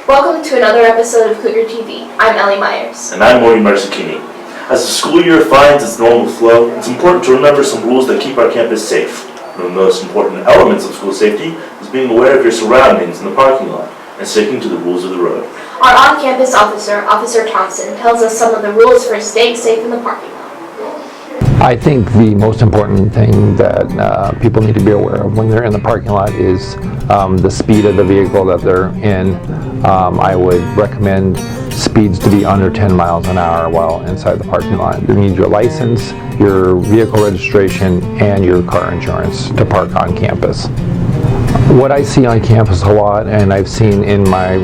Welcome to another episode of Cougar TV. I'm Ellie Myers. And I'm Morty Marzicchini. As the school year finds its normal flow, it's important to remember some rules that keep our campus safe. One of the most important elements of school safety is being aware of your surroundings in the parking lot and sticking to the rules of the road. Our on-campus officer, Officer Thompson, tells us some of the rules for staying safe in the parking lot. I think the most important thing that people need to be aware of when they're in the parking lot is the speed of the vehicle that they're in. I would recommend speeds to be under 10 miles an hour while inside the parking lot. You need your license, your vehicle registration, and your car insurance to park on campus. What I see on campus a lot, and I've seen in my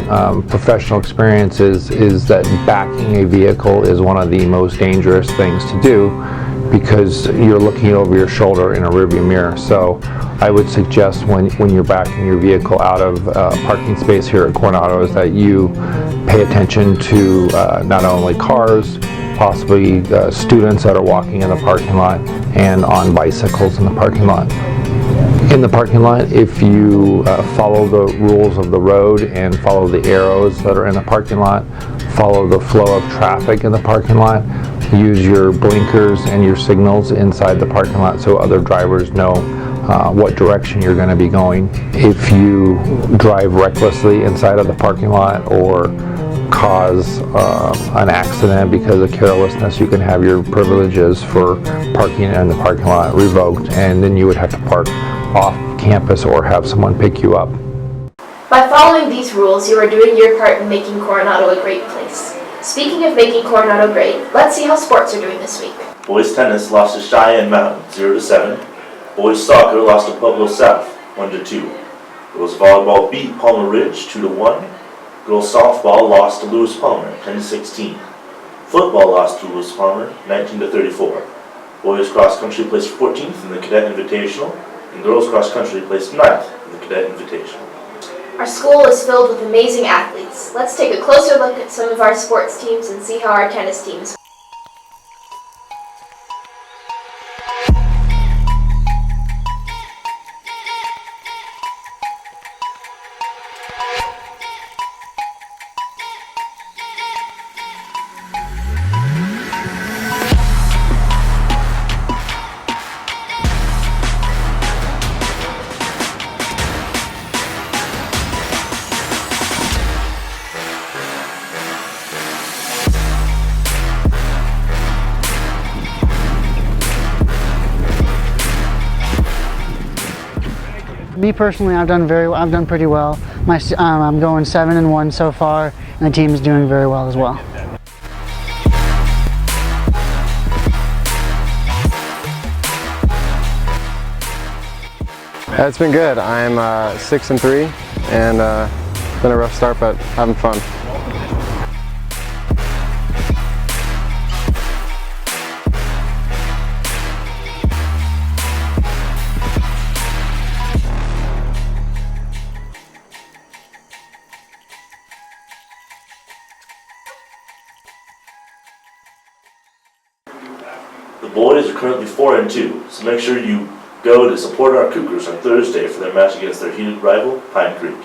professional experiences, is that backing a vehicle is one of the most dangerous things to do because you're looking over your shoulder in a rearview mirror. So I would suggest when you're backing your vehicle out of parking space here at Coronado is that you pay attention to not only cars, possibly students that are walking in the parking lot, and on bicycles in the parking lot. In the parking lot, if you follow the rules of the road and follow the arrows that are in the parking lot, follow the flow of traffic in the parking lot, use your blinkers and your signals inside the parking lot so other drivers know what direction you're going to be going. If you drive recklessly inside of the parking lot or cause an accident because of carelessness, you can have your privileges for parking in the parking lot revoked, and then you would have to park off campus or have someone pick you up. By following these rules, you are doing your part in making Coronado a great place. Speaking of making Coronado great, let's see how sports are doing this week. Boys tennis lost to Cheyenne Mountain 0-7. Boys soccer lost to Pueblo South 1-2. Girls volleyball beat Palmer Ridge 2-1. Girls softball lost to Lewis Palmer 10-16. Football lost to Lewis Palmer 19-34. Boys cross country placed 14th in the Cadet Invitational, and girls cross country placed 9th in the Cadet Invitational. Our school is filled with amazing athletes. Let's take a closer look at some of our sports teams and see how our tennis teams. Me personally, I've done pretty well. I'm going 7-1 so far, and the team's doing very well as well. It's been good. I'm 6-3, and it's been a rough start, but having fun. The boys are currently 4-2, so make sure you go to support our Cougars on Thursday for their match against their heated rival, Pine Creek.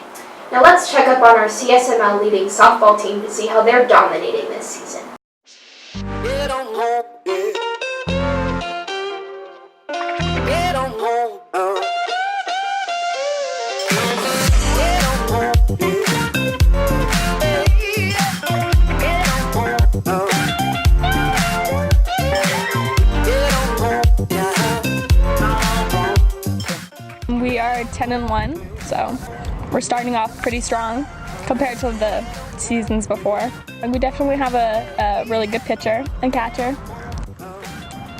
Now let's check up on our CSML leading softball team to see how they're dominating this season. We are 10-1, so we're starting off pretty strong compared to the seasons before. And we definitely have a really good pitcher and catcher.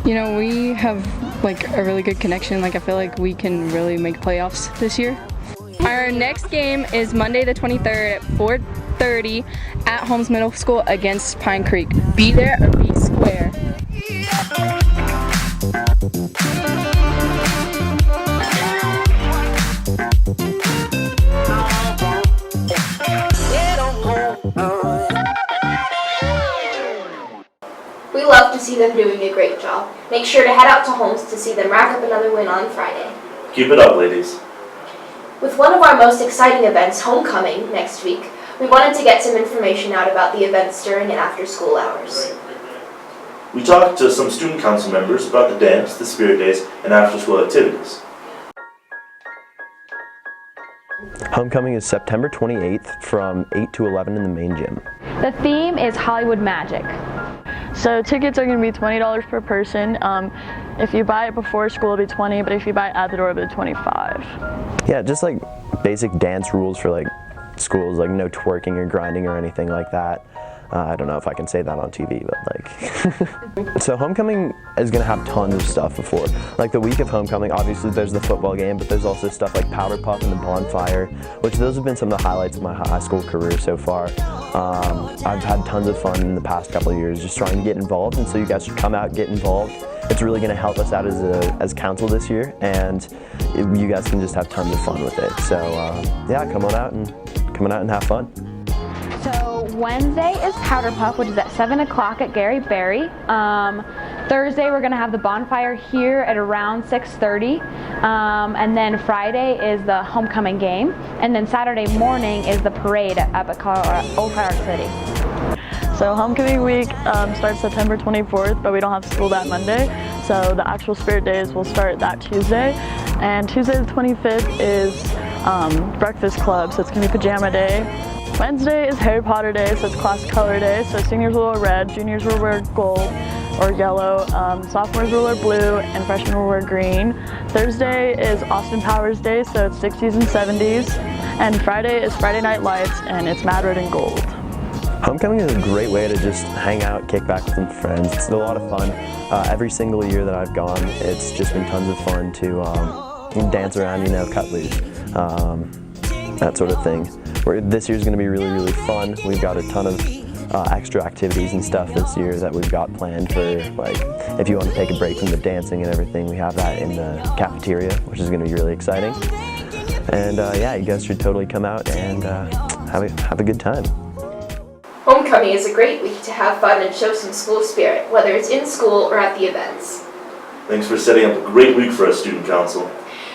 You know, we have like a really good connection. Like I feel like we can really make playoffs this year. Our next game is Monday the 23rd at 4:30 at Holmes Middle School against Pine Creek. Be there or be square. We love to see them doing a great job. Make sure to head out to Holmes to see them rack up another win on Friday. Keep it up, ladies. With one of our most exciting events, homecoming, next week, We wanted to get some information out about the events during and after school hours. We talked to some student council members about the dance, the spirit days, and after-school activities. Homecoming is September 28th from 8 to 11 in the main gym. The theme is Hollywood Magic. So tickets are going to be $20 per person. If you buy it before school, it'll be $20, but if you buy it at the door, it'll be $25. Yeah, just like basic dance rules for like schools, like no twerking or grinding or anything like that. I don't know if I can say that on TV, but like. So homecoming is going to have tons of stuff before. Like the week of homecoming, obviously there's the football game, but there's also stuff like powder puff and the bonfire, which those have been some of the highlights of my high school career so far. I've had tons of fun in the past couple of years just trying to get involved, and so you guys should come out and get involved. It's really going to help us out as council this year, and you guys can just have tons of fun with it. So yeah, come on out and have fun. So Wednesday is Powder Puff, which is at 7 o'clock at Gary Berry. Thursday we're going to have the bonfire here at around 6:30. And then Friday is the homecoming game. And then Saturday morning is the parade up at Old Colorado City. So homecoming week starts September 24th, but we don't have school that Monday. So the actual spirit days will start that Tuesday. And Tuesday the 25th is breakfast club, so it's going to be pajama day. Wednesday is Harry Potter Day, so it's class color day. So seniors will wear red, juniors will wear gold or yellow, sophomores will wear blue, and freshmen will wear green. Thursday is Austin Powers Day, so it's 60s and 70s. And Friday is Friday Night Lights, and it's Mad Red and Gold. Homecoming is a great way to just hang out, kick back with some friends. It's a lot of fun. Every single year that I've gone, it's just been tons of fun to dance around, cut loose, that sort of thing. This year's going to be really, really fun. We've got a ton of extra activities and stuff this year that we've got planned for, like, if you want to take a break from the dancing and everything, we have that in the cafeteria, which is going to be really exciting. And yeah, you guys should totally come out and have a good time. Homecoming is a great week to have fun and show some school spirit, whether it's in school or at the events. Thanks for setting up a great week for us, Student Council.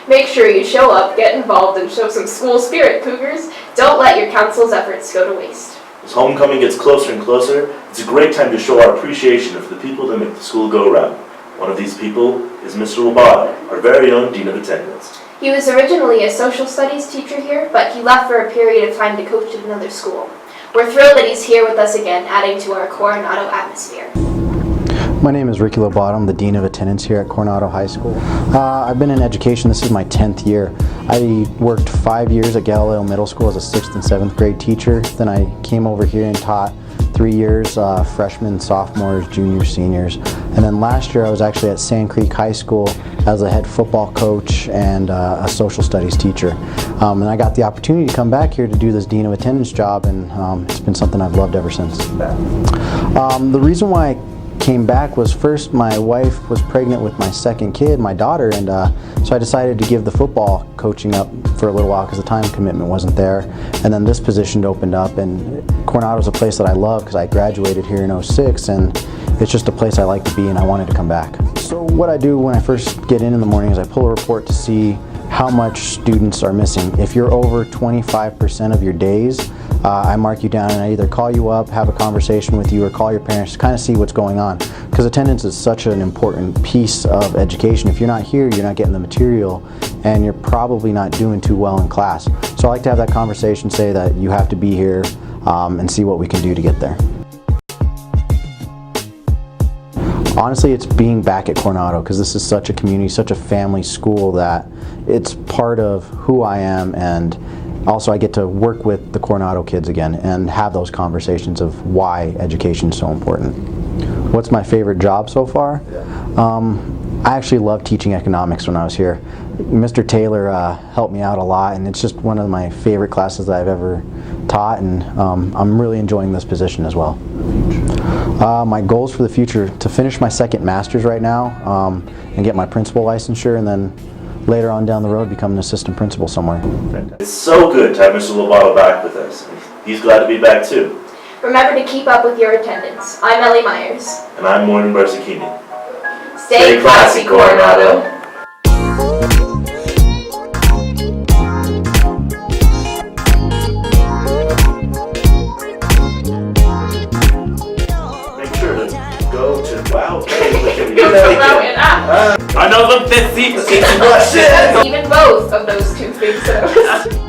Make sure you show up, get involved, and show some school spirit, Cougars. Don't let your council's efforts go to waste. As homecoming gets closer and closer, it's a great time to show our appreciation of the people that make the school go round. One of these people is Mr. Lobato, our very own Dean of Attendance. He was originally a social studies teacher here, but he left for a period of time to coach at another school. We're thrilled that he's here with us again, adding to our Coronado atmosphere. My name is Ricky Lobato. I'm the Dean of Attendance here at Coronado High School. I've been in education. This is my 10th year. I worked 5 years at Galileo Middle School as a 6th and 7th grade teacher. Then I came over here and taught 3 years, freshmen, sophomores, juniors, seniors. And then last year I was actually at Sand Creek High School as a head football coach and a social studies teacher. And I got the opportunity to come back here to do this Dean of Attendance job, and it's been something I've loved ever since. The reason why I came back was, first, my wife was pregnant with my second kid, my daughter, and so I decided to give the football coaching up for a little while because the time commitment wasn't there. And then this position opened up, and Coronado's a place that I love because I graduated here in '06, and it's just a place I like to be, and I wanted to come back. So what I do when I first get in the morning is I pull a report to see how much students are missing. If you're over 25% of your days, I mark you down and I either call you up, have a conversation with you, or call your parents to kind of see what's going on. Because attendance is such an important piece of education. If you're not here, you're not getting the material, and you're probably not doing too well in class. So I like to have that conversation, say that you have to be here, and see what we can do to get there. Honestly, it's being back at Coronado, because this is such a community, such a family school, that it's part of who I am, and also I get to work with the Coronado kids again and have those conversations of why education is so important. What's my favorite job so far? I actually loved teaching economics when I was here. Mr. Taylor helped me out a lot, and it's just one of my favorite classes that I've ever taught, and I'm really enjoying this position as well. My goals for the future: to finish my second master's right now, and get my principal licensure, and then later on down the road become an assistant principal somewhere. It's so good to have Mr. Lobato back with us. He's glad to be back too. Remember to keep up with your attendance. I'm Ellie Myers. And I'm Morgan Barzakini. Stay classy, Coronado. Connecticut. Another 50. Russian. Even both of those two things that I was